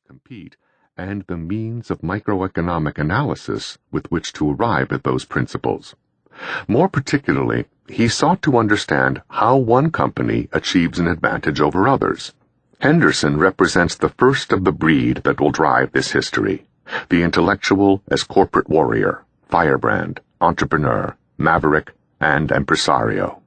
compete, and the means of microeconomic analysis with which to arrive at those principles. More particularly, he sought to understand how one company achieves an advantage over others. Henderson represents the first of the breed that will drive this history, the intellectual as corporate warrior, firebrand, entrepreneur, maverick, and impresario.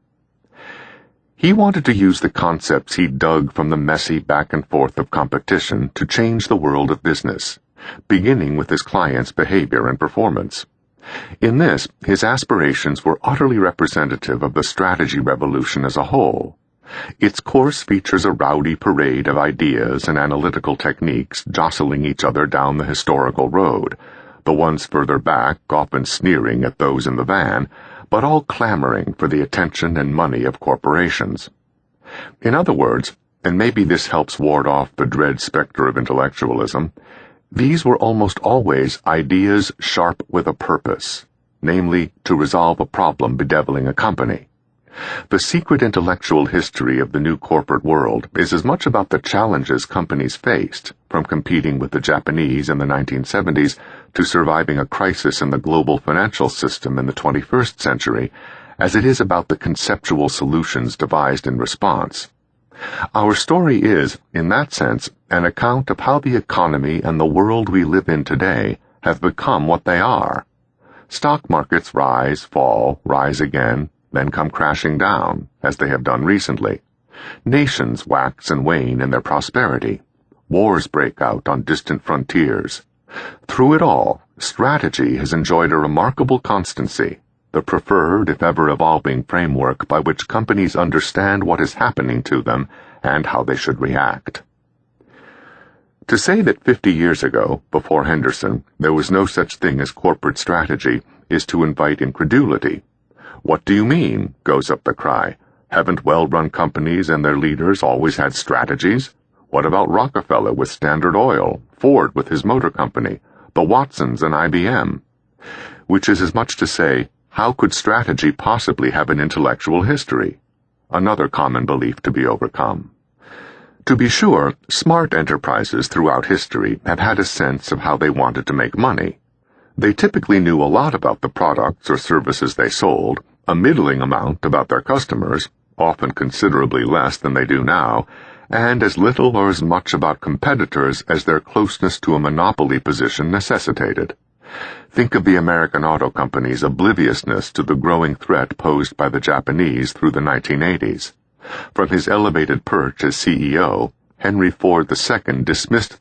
He wanted to use the concepts he dug from the messy back and forth of competition to change the world of business, beginning with his clients' behavior and performance. In this, his aspirations were utterly representative of the strategy revolution as a whole. Its course features a rowdy parade of ideas and analytical techniques jostling each other down the historical road, the ones further back often sneering at those in the van, but all clamoring for the attention and money of corporations. In other words, and maybe this helps ward off the dread specter of intellectualism, these were almost always ideas sharp with a purpose, namely to resolve a problem bedeviling a company. The secret intellectual history of the new corporate world is as much about the challenges companies faced, from competing with the Japanese in the 1970s to surviving a crisis in the global financial system in the 21st century, as it is about the conceptual solutions devised in response. Our story is, in that sense, an account of how the economy and the world we live in today have become what they are. Stock markets rise, fall, rise again, then come crashing down, as they have done recently. Nations wax and wane in their prosperity. Wars break out on distant frontiers. Through it all, strategy has enjoyed a remarkable constancy, the preferred, if ever evolving, framework by which companies understand what is happening to them and how they should react. To say that 50 years ago, before Henderson, there was no such thing as corporate strategy is to invite incredulity. "What do you mean?" goes up the cry. "Haven't well-run companies and their leaders always had strategies? What about Rockefeller with Standard Oil, Ford with his motor company, the Watsons and IBM?" Which is as much to say, how could strategy possibly have an intellectual history? Another common belief to be overcome. To be sure, smart enterprises throughout history have had a sense of how they wanted to make money. They typically knew a lot about the products or services they sold, a middling amount about their customers, often considerably less than they do now, and as little or as much about competitors as their closeness to a monopoly position necessitated. Think of the American auto company's obliviousness to the growing threat posed by the Japanese through the 1980s. From his elevated perch as CEO, Henry Ford II dismissed